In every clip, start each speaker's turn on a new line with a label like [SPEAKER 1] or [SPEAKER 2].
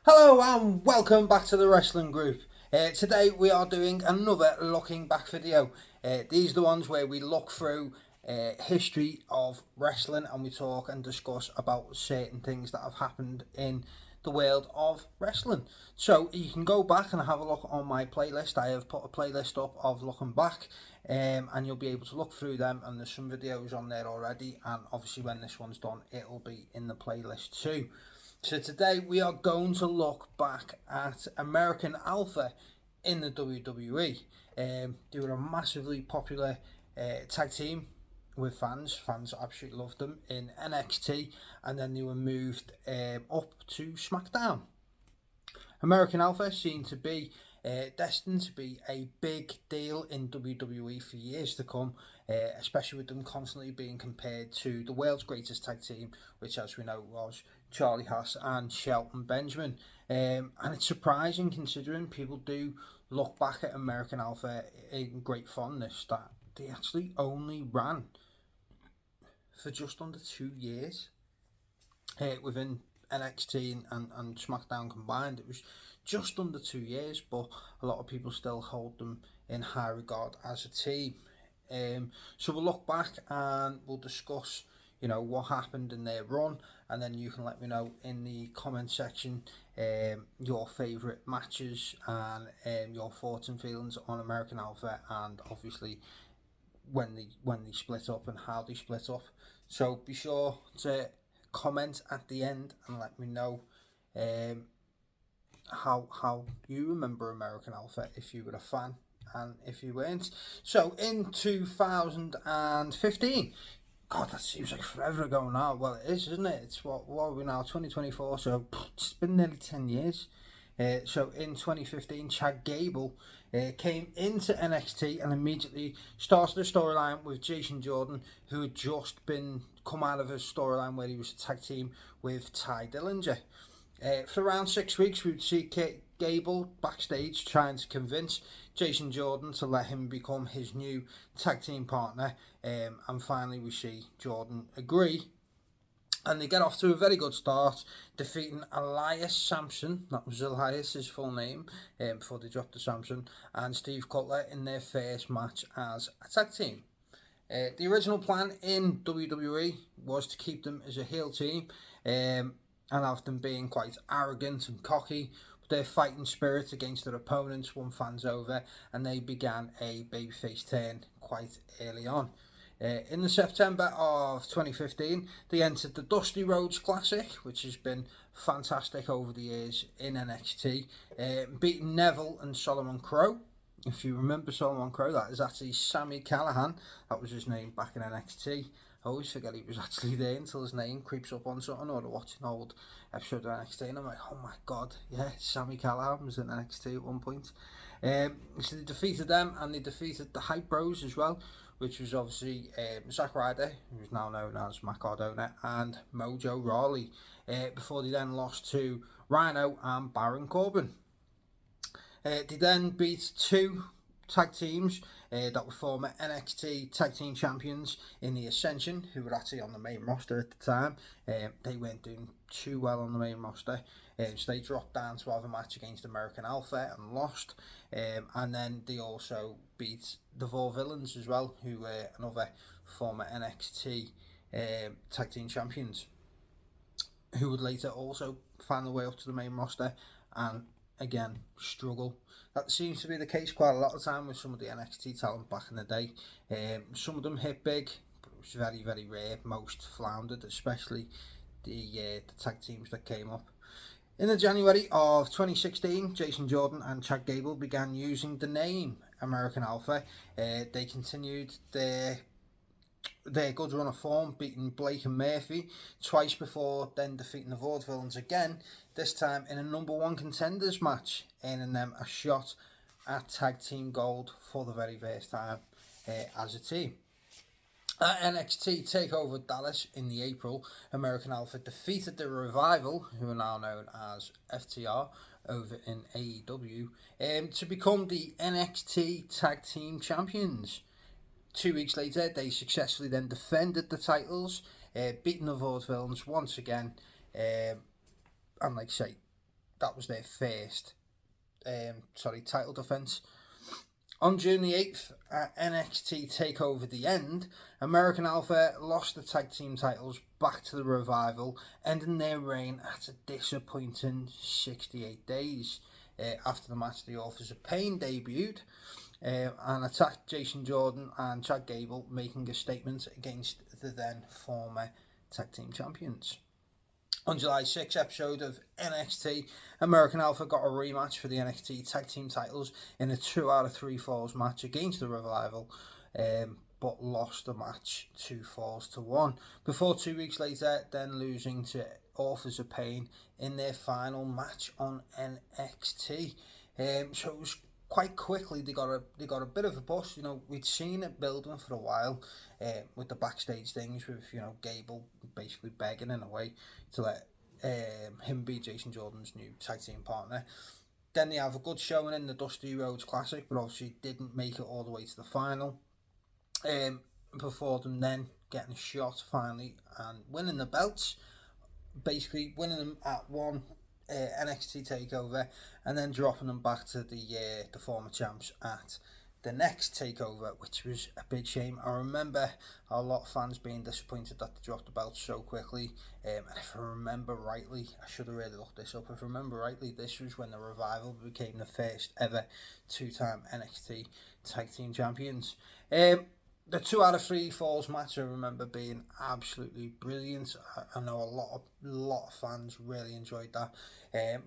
[SPEAKER 1] Hello and welcome back to the Wrestling Group. Today we are doing another looking back video. These are the ones where we look through history of wrestling and we talk and discuss about certain things that have happened in the world of wrestling. So you can go back and have a look on my playlist. I have put a playlist up of looking back, and you'll be able to look through them, and there's some videos on there already, and obviously when this one's done it'll be in the playlist too. So today we are going to look back at American Alpha in the WWE. They were a massively popular tag team with fans. Fans absolutely loved them in NXT, and then they were moved up to SmackDown. American Alpha seemed to be destined to be a big deal in WWE for years to come, especially with them constantly being compared to the world's greatest tag team, which, as we know, was Charlie Haas and Shelton Benjamin. And it's surprising considering people do look back at American Alpha in great fondness that they actually only ran for just under 2 years within NXT and SmackDown combined. It was just under 2 years, but a lot of people still hold them in high regard as a team. So we'll look back and we'll discuss, what happened in their run, and then you can let me know in the comment section your favourite matches and your thoughts and feelings on American Alpha, and obviously when they split up and how they split up. So be sure to comment at the end and let me know how you remember American Alpha, if you were a fan and if you weren't. So in 2015, God, that seems like forever ago now. Well, it is, isn't it? It's what are we now, 2024, so it's been nearly 10 years. So in 2015, Chad Gable came into NXT and immediately started a storyline with Jason Jordan, who had just been come out of a storyline where he was a tag team with Ty Dillinger. For around 6 weeks, we would see Gable backstage trying to convince Jason Jordan to let him become his new tag team partner, and finally we see Jordan agree, and they get off to a very good start, defeating Elias Sampson, that was Elias's full name, before they dropped the Sampson, and Steve Cutler in their first match as a tag team. The original plan in WWE was to keep them as a heel team, and have them being quite arrogant and cocky, but their fighting spirit against their opponents won fans over, and they began a babyface turn quite early on. In the September of 2015, they entered the Dusty Rhodes Classic, which has been fantastic over the years in NXT, beating Neville and Solomon Crowe. If you remember Solomon Crowe, that is actually Sami Callihan. That was his name back in NXT. I always forget he was actually there until his name creeps up on something, or watching an old episode of NXT and I'm like, oh my god, yeah, Sami Callihan was in NXT at one point. So they defeated them, and they defeated the Hype Bros as well, which was obviously Zack Ryder, who's now known as Matt Cardona, and Mojo Rawley, before they then lost to Rhino and Baron Corbin. They then beat two tag teams that were former NXT tag team champions in the Ascension, who were actually on the main roster at the time. They weren't doing too well on the main roster, so they dropped down to have a match against American Alpha and lost. And then they also beat the Vaudevillains as well, who were another former NXT tag team champions, who would later also find their way up to the main roster and again struggle. That seems to be the case quite a lot of time with some of the NXT talent back in the day. Some of them hit big, but it was very, very rare. Most floundered, especially the tag teams that came up. In the January of 2016, Jason Jordan and Chad Gable began using the name American Alpha. They continued their good run of form, beating Blake and Murphy twice before then defeating the Vaudevillains again, this time in a number one contenders match, earning them a shot at tag team gold for the very first time as a team. At NXT TakeOver Dallas in the April, American Alpha defeated the Revival, who are now known as FTR, over in AEW, to become the NXT Tag Team Champions. 2 weeks later, they successfully then defended the titles, beating the Vaudevillains once again, and like I say, that was their first title defense. On June the 8th, at NXT TakeOver The End, American Alpha lost the tag team titles back to the Revival, ending their reign at a disappointing 68 days. After the match, the Authors of Pain debuted and attacked Jason Jordan and Chad Gable, making a statement against the then former tag team champions. On July 6th episode of NXT, American Alpha got a rematch for the NXT Tag Team titles in a 2 out of 3 falls match against the Revival, but lost the match 2 falls to 1, before 2 weeks later then losing to Authors of Pain in their final match on NXT. So it was quite quickly they got a bit of a bust. We'd seen it building for a while with the backstage things with Gable basically begging in a way to let him be Jason Jordan's new tag team partner. Then they have a good showing in the Dusty Rhodes Classic, but obviously didn't make it all the way to the final. Before them then getting a shot finally and winning the belts, basically winning them at one NXT TakeOver and then dropping them back to the former champs at the next TakeOver, which was a big shame. I remember a lot of fans being disappointed that they dropped the belt so quickly, and if I remember rightly, I should have really looked this up, if I remember rightly, this was when the Revival became the first ever 2-time NXT Tag Team Champions. The 2 out of 3 falls match I remember being absolutely brilliant. I know a lot of fans really enjoyed that.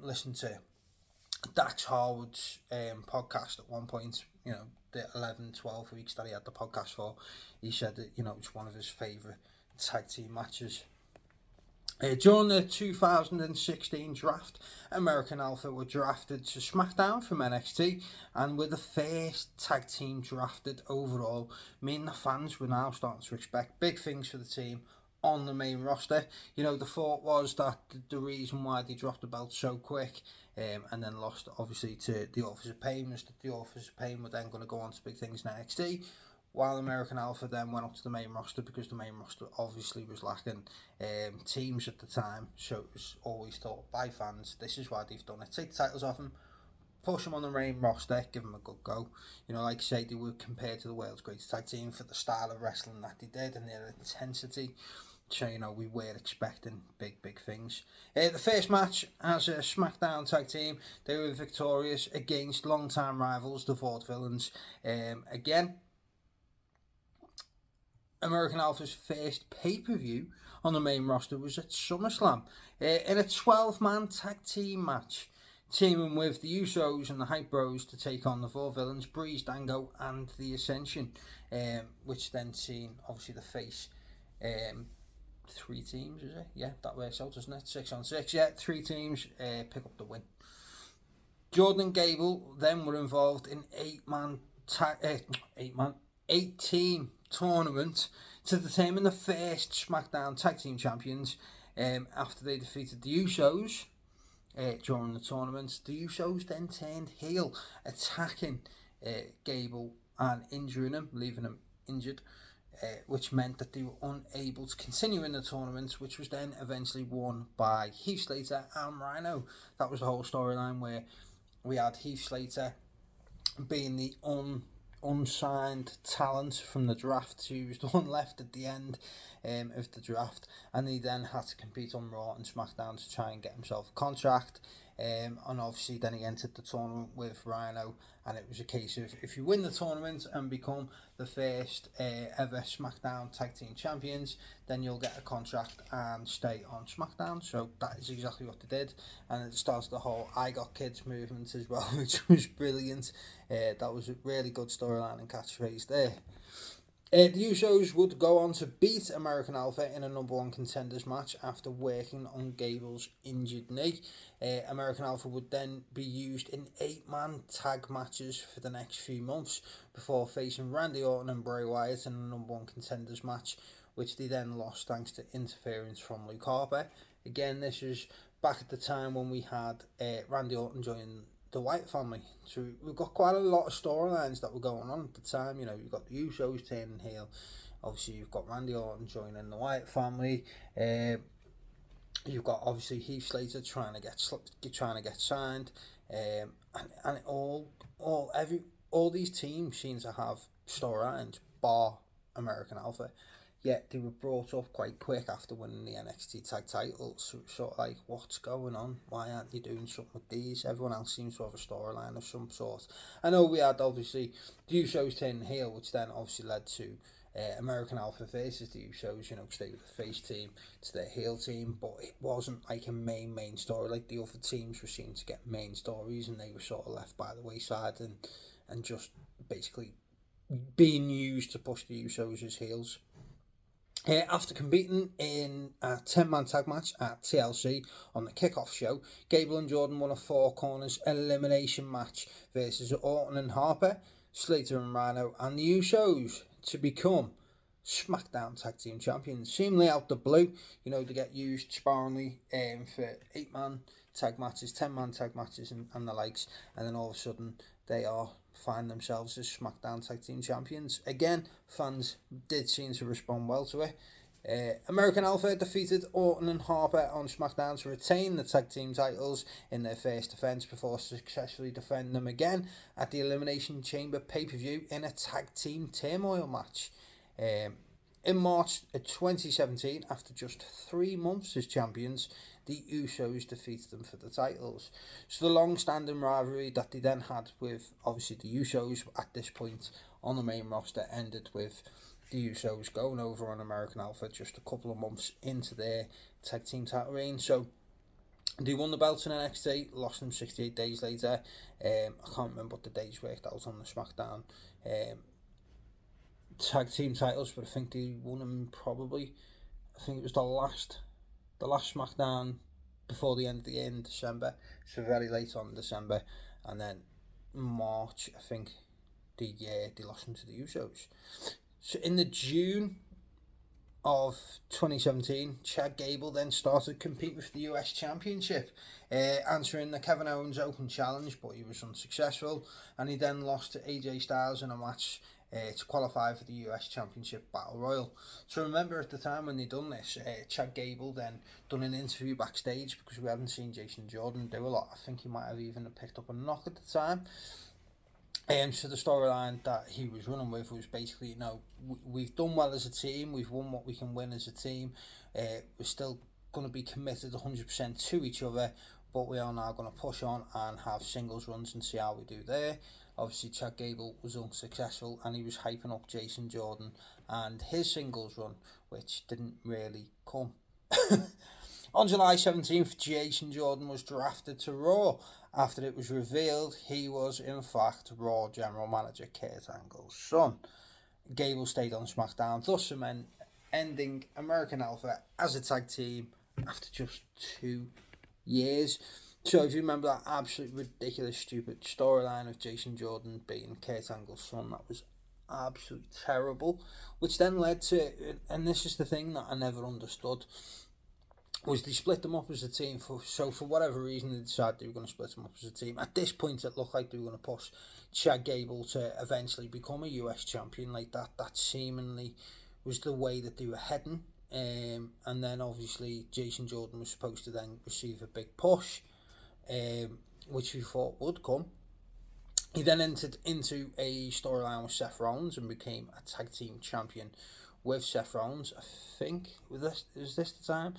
[SPEAKER 1] Listen to Dax Harwood's podcast at one point, the 11-12 weeks that he had the podcast for. He said that, it's one of his favourite tag team matches. During the 2016 draft, American Alpha were drafted to SmackDown from NXT and were the first tag team drafted overall, meaning the fans were now starting to expect big things for the team on the main roster. The thought was that the reason why they dropped the belt so quick and then lost obviously to the Authors of Pain was that the Authors of Pain were then going to go on to big things in NXT, while American Alpha then went up to the main roster because the main roster obviously was lacking teams at the time. So it was always thought by fans, this is why they've done it. Take the titles off them, push them on the main roster, give them a good go. Like I say, they were compared to the world's greatest tag team for the style of wrestling that they did and their intensity. So, we were expecting big things. The first match as a SmackDown tag team, they were victorious against long-time rivals, the Vaudevillains. Again, American Alpha's first pay-per-view on the main roster was at SummerSlam in a 12-man tag team match, teaming with the Usos and the Hype Bros to take on the Vaudevillains, Breeze, Dango and the Ascension, which then seen obviously the face 3 teams, is it? Yeah, that works out, doesn't it? 6 on 6, yeah, 3 teams pick up the win. Jordan and Gable then were involved in 8-team tournament to determine the first SmackDown Tag Team Champions after they defeated the Usos during the tournament. The Usos then turned heel, attacking Gable and injuring him, leaving him injured, which meant that they were unable to continue in the tournament, which was then eventually won by Heath Slater and Rhino. That was the whole storyline, where we had Heath Slater being the unsigned talent from the draft, who was the one left at the end of the draft, and he then had to compete on Raw and SmackDown to try and get himself a contract, and obviously then he entered the tournament with Rhino, and it was a case of, if you win the tournament and become the first ever SmackDown Tag Team Champions, then you'll get a contract and stay on SmackDown. So that is exactly what they did, and it starts the whole I Got Kids movement as well, which was brilliant. That was a really good storyline and catchphrase there. The Usos would go on to beat American Alpha in a number 1 contenders match after working on Gable's injured knee. American Alpha would then be used in 8-man tag matches for the next few months before facing Randy Orton and Bray Wyatt in a number 1 contenders match, which they then lost thanks to interference from Luke Harper. Again, this was back at the time when we had Randy Orton joining the Wyatt family. So we've got quite a lot of storylines that were going on at the time. You've got the Usos turning heel. Obviously, you've got Randy Orton joining the Wyatt family. You've got obviously Heath Slater trying to get signed, and all these teams seem to have storylines bar American Alpha. Yet they were brought up quite quick after winning the NXT tag titles. So it's sort of like, what's going on? Why aren't you doing something with these? Everyone else seems to have a storyline of some sort. I know we had obviously the Usos turning heel, which then obviously led to American Alpha versus the Usos, because they were the face team to their heel team, but it wasn't like a main story. Like the other teams were seen to get main stories, and they were sort of left by the wayside and just basically being used to push the Usos as heels. After competing in a 10-man tag match at TLC on the kickoff show, Gable and Jordan won a four corners elimination match versus Orton and Harper, Slater and Rhino, and the Usos to become SmackDown Tag Team Champions. Seemingly out the blue, they get used sparingly for 8-man tag matches, 10-man tag matches, and the likes, and then all of a sudden they find themselves as SmackDown Tag Team Champions. Again, fans did seem to respond well to it. American Alpha defeated Orton and Harper on SmackDown to retain the tag team titles in their first defence before successfully defending them again at the Elimination Chamber pay-per-view in a tag team turmoil match. In March 2017, after just 3 months as champions, the Usos defeated them for the titles. So the long-standing rivalry that they then had with, obviously, the Usos at this point on the main roster ended with the Usos going over on American Alpha just a couple of months into their tag team title reign. So they won the belts in NXT, lost them 68 days later. I can't remember what the days worked out on the SmackDown tag team titles, but I think they won them I think it was the last SmackDown before the end of the year in December, so very late on in December, and then March, I think they lost them to the Usos. So in the June of 2017, Chad Gable then started competing for the US Championship, answering the Kevin Owens Open Challenge, but he was unsuccessful, and he then lost to AJ Styles in a match to qualify for the US Championship Battle Royal. So remember at the time when they done this, Chad Gable then done an interview backstage because we hadn't seen Jason Jordan do a lot. I think he might have even picked up a knock at the time. So the storyline that he was running with was basically, we've done well as a team, we've won what we can win as a team, we're still going to be committed 100% to each other, but we are now going to push on and have singles runs and see how we do there. Obviously, Chad Gable was unsuccessful, and he was hyping up Jason Jordan and his singles run, which didn't really come. On July 17th, Jason Jordan was drafted to Raw. After it was revealed he was in fact Raw General Manager Kurt Angle's son. Gable stayed on SmackDown, thus ending American Alpha as a tag team after just 2 years. So if you remember that absolutely ridiculous, stupid storyline of Jason Jordan being Kurt Angle's son, that was absolutely terrible, which then led to, and this is the thing that I never understood, was they split them up as a team. For whatever reason they decided they were going to split them up as a team. At this point it looked like they were going to push Chad Gable to eventually become a US champion. Like that seemingly was the way that they were heading. And then obviously Jason Jordan was supposed to then receive a big push, which we thought would come. He then entered into a storyline with Seth Rollins and became a tag team champion with Seth Rollins. I think was this the time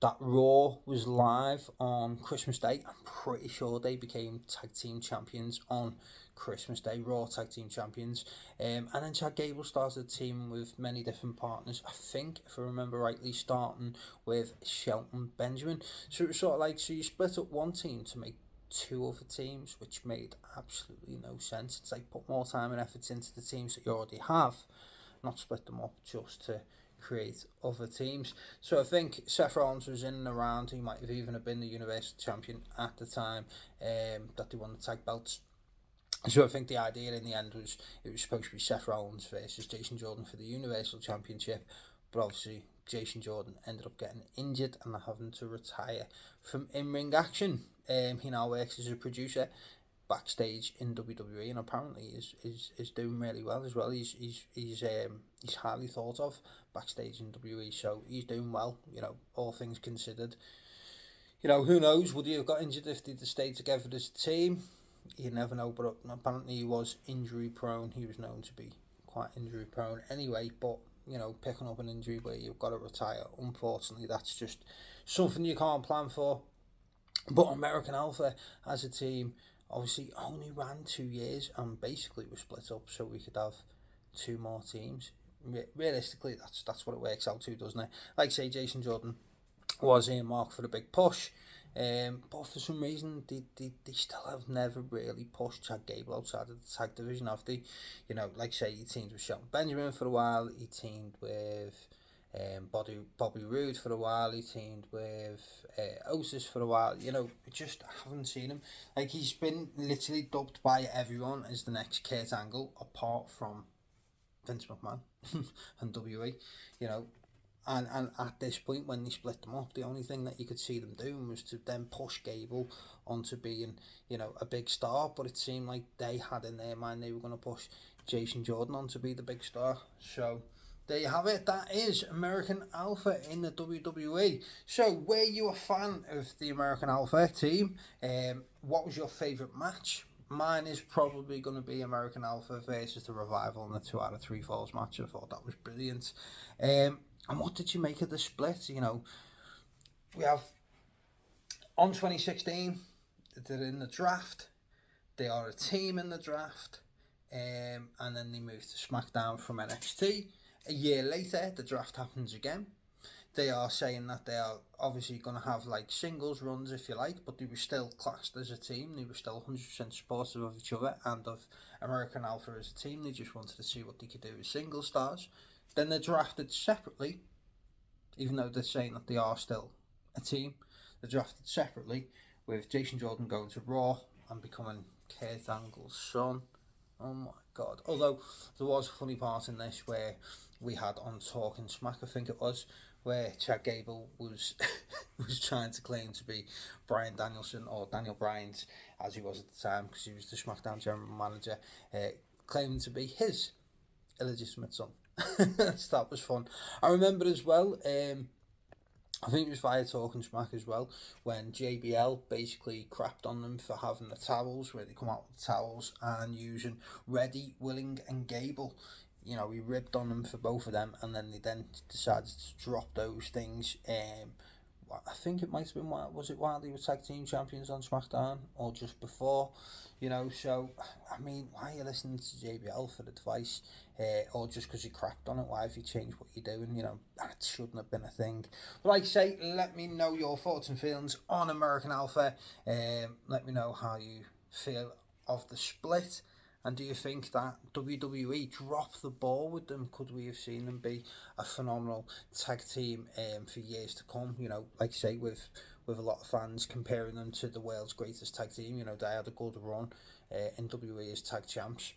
[SPEAKER 1] that Raw was live on Christmas Day. I'm pretty sure they became tag team champions on Christmas Day, Raw tag team champions. And then Chad Gable started teaming with many different partners. I think, if I remember rightly, starting with Shelton Benjamin. So it was sort of like, so you split up one team to make 2 other teams, which made absolutely no sense. It's like, put more time and effort into the teams that you already have, not split them up just to create other teams. So I think Seth Rollins was in and around. He might have even been the Universal Champion at the time that they won the tag belts. So I think the idea in the end was it was supposed to be Seth Rollins versus Jason Jordan for the Universal Championship, but obviously Jason Jordan ended up getting injured and having to retire from in-ring action. He now works as a producer backstage in WWE, and apparently is doing really well as well. He's highly thought of backstage in WWE, so he's doing well. All things considered. Who knows? Would he have got injured if they'd stayed together as a team? You never know, but apparently he was injury prone. He was known to be quite injury prone anyway, but picking up an injury where you've got to retire, unfortunately, that's just something you can't plan for. But American Alpha as a team obviously only ran 2 years and basically was split up so we could have two more teams. Realistically, that's what it works out to, doesn't it? Like say, Jason Jordan was earmarked for a big push, but for some reason they still have never really pushed Chad Gable outside of the tag division, have they? Like say, he teamed with Shelton Benjamin for a while, he teamed with Bobby Roode for a while, he teamed with Otis for a while. We just haven't seen him. Like, he's been literally dubbed by everyone as the next Kurt Angle, apart from Vince McMahon and WWE. And at this point, when they split them up, the only thing that you could see them doing was to then push Gable onto being, a big star. But it seemed like they had in their mind they were going to push Jason Jordan on to be the big star. So there you have it. That is American Alpha in the WWE. So, were you a fan of the American Alpha team? What was your favourite match? Mine is probably going to be American Alpha versus the Revival in the 2 out of 3 falls match. I thought that was brilliant. And what did you make of the split? We have on 2016, they're in the draft. They are a team in the draft. And then they move to SmackDown from NXT. A year later, the draft happens again. They are saying that they are obviously going to have like singles runs, if you like, but they were still classed as a team. They were still 100% supportive of each other and of American Alpha as a team. They just wanted to see what they could do as single stars. Then they're drafted separately, even though they're saying that they are still a team. They're drafted separately, with Jason Jordan going to Raw and becoming Kurt Angle's son. Oh my God. Although there was a funny part in this where we had on Talking Smack, I think it was, where Chad Gable was was trying to claim to be Bryan Danielson, or Daniel Bryan's, as he was at the time, because he was the SmackDown general manager, claiming to be his illegitimate son. So that was fun. I remember as well, I think it was via Talking Smack as well, when JBL basically crapped on them for having the towels, where they come out with the towels and using Reddy, Willing and Gable. He ribbed on them for both of them, and then they decided to drop those things. I think it might have been, was it while they were tag team champions on SmackDown, or just before? So, I mean, why are you listening to JBL for advice? Or just because you crapped on it, why have you changed what you're doing? That shouldn't have been a thing. But like I say, let me know your thoughts and feelings on American Alpha. Let me know how you feel of the split. And do you think that WWE dropped the ball with them? Could we have seen them be a phenomenal tag team for years to come? Like I say, with a lot of fans comparing them to the world's greatest tag team. They had a good run in WWE as tag champs.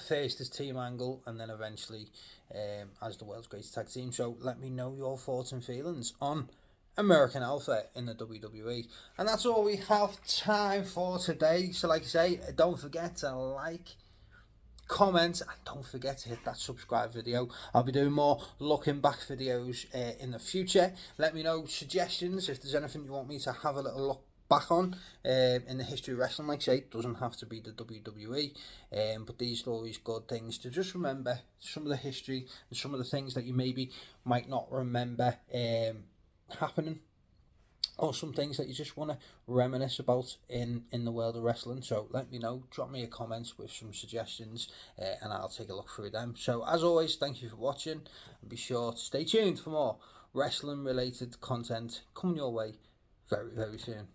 [SPEAKER 1] First as Team Angle, and then eventually as the world's greatest tag team. So let me know your thoughts and feelings on American Alpha in the WWE. And that's all we have time for today. So like I say, don't forget to like, comment, and don't forget to hit that subscribe video. I'll be doing more looking back videos in the future. Let me know suggestions if there's anything you want me to have a little look back on in the history of wrestling. Like I say, it doesn't have to be the WWE, but these are always good things to just remember, some of the history and some of the things that you maybe might not remember happening, or some things that you just want to reminisce about in the world of wrestling. So let me know, drop me a comment with some suggestions, and I'll take a look through them. So as always, thank you for watching, and be sure to stay tuned for more wrestling related content coming your way very, very soon.